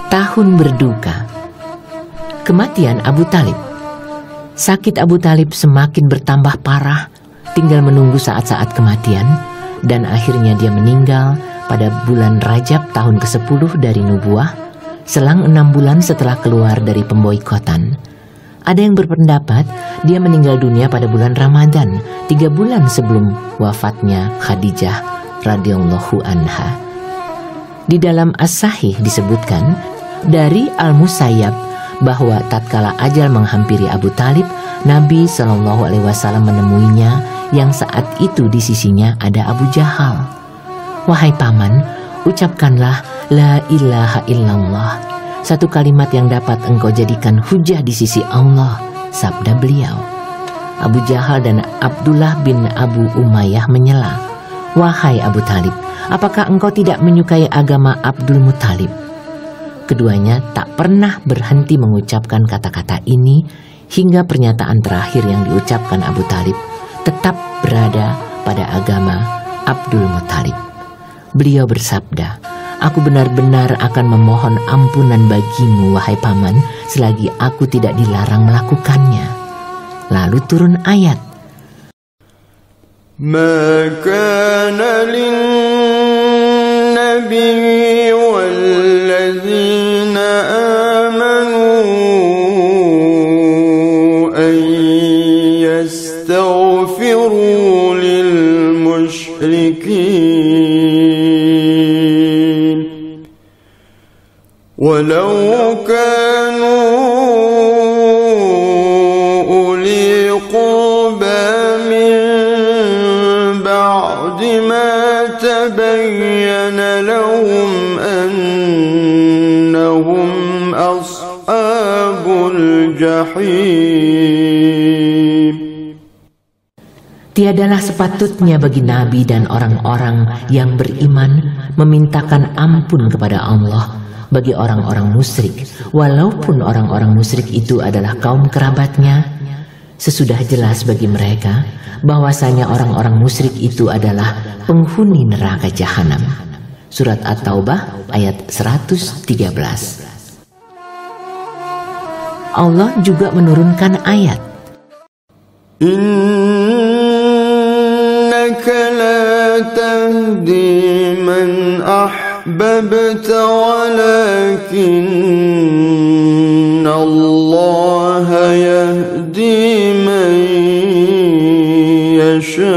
Tahun berduka. Kematian Abu Talib. Sakit Abu Talib semakin bertambah parah, tinggal menunggu saat-saat kematian, dan akhirnya dia meninggal pada bulan Rajab tahun ke-10 dari nubuah, selang 6 bulan setelah keluar dari pemboikotan. Ada yang berpendapat dia meninggal dunia pada bulan Ramadan, 3 bulan sebelum wafatnya Khadijah radhiyallahu anha. Di dalam As-Sahih disebutkan dari Al-Musayyab bahwa tatkala ajal menghampiri Abu Talib, Nabi SAW menemuinya yang saat itu di sisinya ada Abu Jahal. Wahai paman, ucapkanlah la ilaha illallah, satu kalimat yang dapat engkau jadikan hujah di sisi Allah, sabda beliau. Abu Jahal dan Abdullah bin Abu Umayyah menyela, wahai Abu Talib, apakah engkau tidak menyukai agama Abdul Muthalib? Keduanya tak pernah berhenti mengucapkan kata-kata ini hingga pernyataan terakhir yang diucapkan Abu Talib tetap berada pada agama Abdul Muthalib. Beliau bersabda, aku benar-benar akan memohon ampunan bagimu, wahai paman, selagi aku tidak dilarang melakukannya. Lalu turun ayat, Ma kana lin-nabiyyi wal-ladzina amanu an yastaghfiru lil-musyrikin walau kanu uli qurba min ba'di ma tabayyana lahum annahum ashabul jahim. Tiadalah sepatutnya bagi Nabi dan orang-orang yang beriman memintakan ampun kepada Allah bagi orang-orang musyrik, walaupun orang-orang musyrik itu adalah kaum kerabatnya. Sesudah jelas bagi mereka bahwasanya orang-orang musyrik itu adalah penghuni neraka jahanam. Surat At-Taubah ayat 113. Allah juga menurunkan ayat, Innaka la tahdi man ahbabta walakinna Allah yahdi man yasha.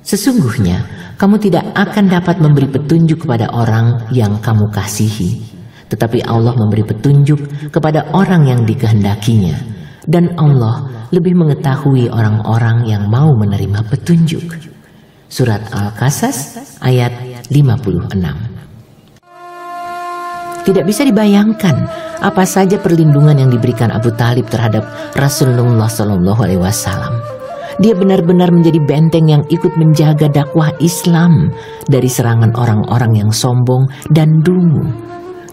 sesungguhnya kamu tidak akan dapat memberi petunjuk kepada orang yang kamu kasihi, tetapi Allah memberi petunjuk kepada orang yang dikehendakinya, dan Allah lebih mengetahui orang-orang yang mau menerima petunjuk. Surat Al-Qasas ayat 56. Tidak bisa dibayangkan apa saja perlindungan yang diberikan Abu Talib terhadap Rasulullah SAW. Dia benar-benar menjadi benteng yang ikut menjaga dakwah Islam dari serangan orang-orang yang sombong dan dungu.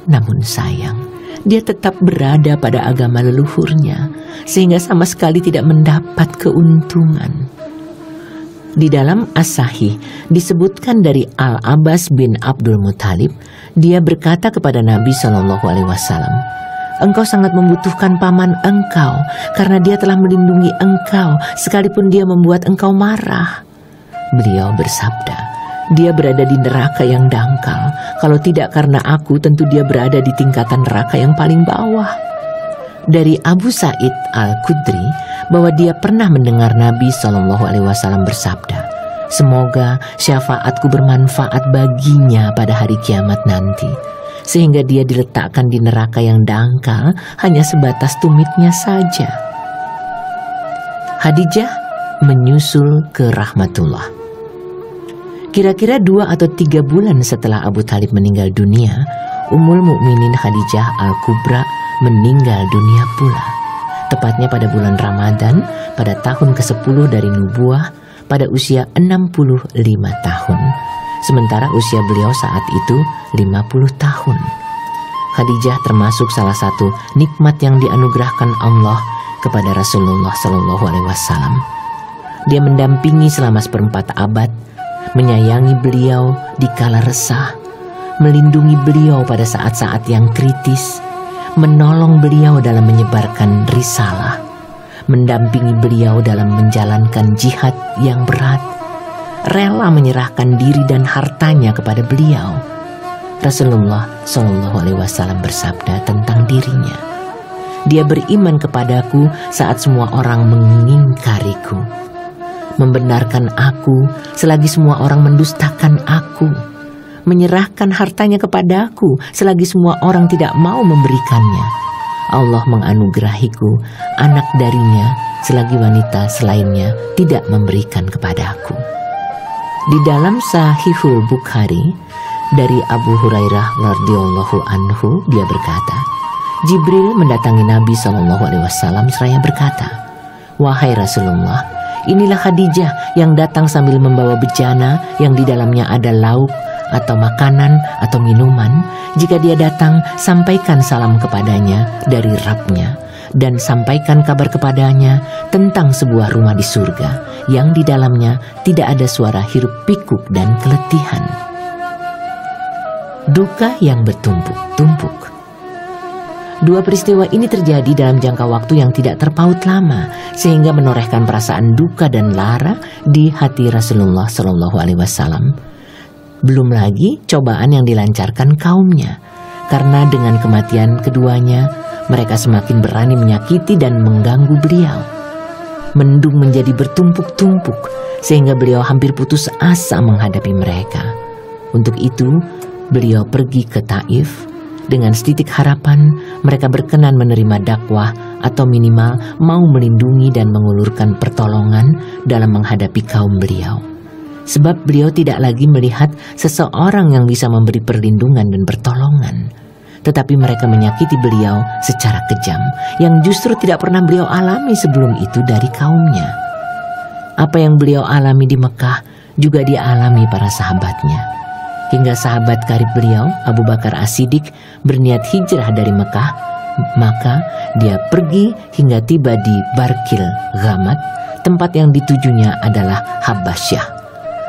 Namun sayang, dia tetap berada pada agama leluhurnya, sehingga sama sekali tidak mendapat keuntungan. Di dalam As-Sahih disebutkan dari Al-Abbas bin Abdul Muthalib, dia berkata kepada Nabi SAW, engkau sangat membutuhkan paman engkau, karena dia telah melindungi engkau, sekalipun dia membuat engkau marah. Beliau bersabda, dia berada di neraka yang dangkal, kalau tidak karena aku, tentu dia berada di tingkatan neraka yang paling bawah. Dari Abu Sa'id Al-Khudri bahwa dia pernah mendengar Nabi SAW bersabda, semoga syafaatku bermanfaat baginya pada hari kiamat nanti, sehingga dia diletakkan di neraka yang dangkal hanya sebatas tumitnya saja. Khadijah menyusul ke rahmatullah. Kira-kira 2 atau 3 bulan setelah Abu Talib meninggal dunia, Ummul Mukminin Khadijah Al-Kubra meninggal dunia pula. Tepatnya pada bulan Ramadan pada tahun ke-10 dari nubuah pada usia 65 tahun. Sementara usia beliau saat itu 50 tahun. Khadijah termasuk salah satu nikmat yang dianugerahkan Allah kepada Rasulullah SAW. Dia mendampingi selama 1/4 abad, menyayangi beliau di kala resah, melindungi beliau pada saat-saat yang kritis, menolong beliau dalam menyebarkan risalah, mendampingi beliau dalam menjalankan jihad yang berat, rela menyerahkan diri dan hartanya kepada beliau. Rasulullah SAW bersabda tentang dirinya, "Dia beriman kepadaku saat semua orang mengingkariku, membenarkan aku selagi semua orang mendustakan aku, menyerahkan hartanya kepadaku selagi semua orang tidak mau memberikannya. Allah menganugerahiku anak darinya selagi wanita selainnya tidak memberikan kepadaku." Di dalam Sahihul Bukhari dari Abu Hurairah radhiyallahu anhu, dia berkata, Jibril mendatangi Nabi SAW seraya berkata, "Wahai Rasulullah, inilah Khadijah yang datang sambil membawa bejana yang di dalamnya ada lauk atau makanan atau minuman. Jika dia datang, sampaikan salam kepadanya dari Rabbnya dan sampaikan kabar kepadanya tentang sebuah rumah di surga yang di dalamnya tidak ada suara hiruk pikuk dan keletihan." Duka yang bertumpuk-tumpuk. Dua peristiwa ini terjadi dalam jangka waktu yang tidak terpaut lama, sehingga menorehkan perasaan duka dan lara di hati Rasulullah SAW. Belum lagi cobaan yang dilancarkan kaumnya, karena dengan kematian keduanya, mereka semakin berani menyakiti dan mengganggu beliau. Mendung menjadi bertumpuk-tumpuk, sehingga beliau hampir putus asa menghadapi mereka. Untuk itu, beliau pergi ke Taif dengan setitik harapan mereka berkenan menerima dakwah atau minimal mau melindungi dan mengulurkan pertolongan dalam menghadapi kaum beliau. Sebab beliau tidak lagi melihat seseorang yang bisa memberi perlindungan dan pertolongan, tetapi mereka menyakiti beliau secara kejam yang justru tidak pernah beliau alami sebelum itu dari kaumnya. Apa yang beliau alami di Mekah juga dialami para sahabatnya. Hingga sahabat karib beliau, Abu Bakar As-Siddiq, berniat hijrah dari Mekah, maka dia pergi hingga tiba di Barkil Ghamad, tempat yang ditujunya adalah Habasyah.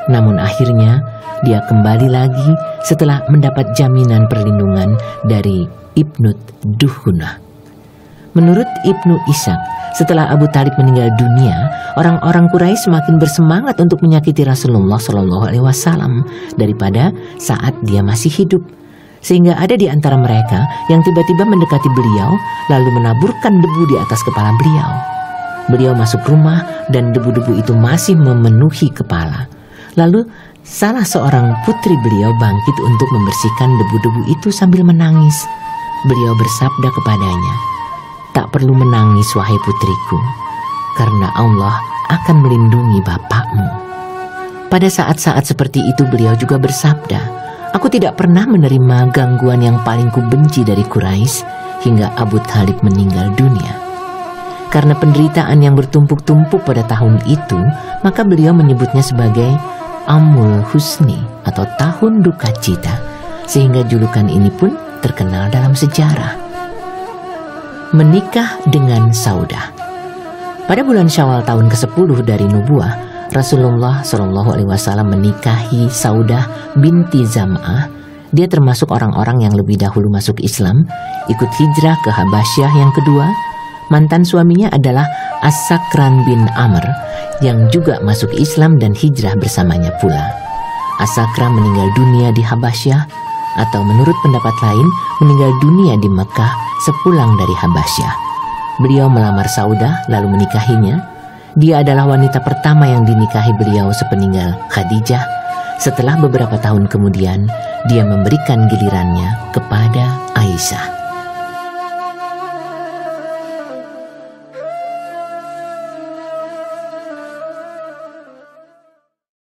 Namun akhirnya dia kembali lagi setelah mendapat jaminan perlindungan dari Ibnu Duhunah. Menurut Ibnu Ishaq, setelah Abu Talib meninggal dunia, orang-orang Quraisy semakin bersemangat untuk menyakiti Rasulullah SAW daripada saat dia masih hidup. Sehingga ada di antara mereka yang tiba-tiba mendekati beliau lalu menaburkan debu di atas kepala beliau. Beliau masuk rumah dan debu-debu itu masih memenuhi kepala. Lalu salah seorang putri beliau bangkit untuk membersihkan debu-debu itu sambil menangis. Beliau bersabda kepadanya, "Tak perlu menangis wahai putriku, karena Allah akan melindungi bapakmu." Pada saat-saat seperti itu beliau juga bersabda, "Aku tidak pernah menerima gangguan yang paling kubenci dari Quraisy hingga Abu Talib meninggal dunia." Karena penderitaan yang bertumpuk-tumpuk pada tahun itu, maka beliau menyebutnya sebagai Amul Husni atau tahun duka cita, sehingga julukan ini pun terkenal dalam sejarah. Menikah dengan Saudah. Pada bulan Syawal tahun ke-10 dari nubuah, Rasulullah SAW menikahi Saudah binti Zam'ah. Dia termasuk orang-orang yang lebih dahulu masuk Islam, ikut hijrah ke Habasyah yang kedua. Mantan suaminya adalah As-Sakran bin Amr yang juga masuk Islam dan hijrah bersamanya pula. As-Sakran meninggal dunia di Habasyah, atau menurut pendapat lain meninggal dunia di Mekah sepulang dari Habasyah. Beliau melamar Saudah lalu menikahinya. Dia adalah wanita pertama yang dinikahi beliau sepeninggal Khadijah. Setelah beberapa tahun kemudian, dia memberikan gilirannya kepada Aisyah.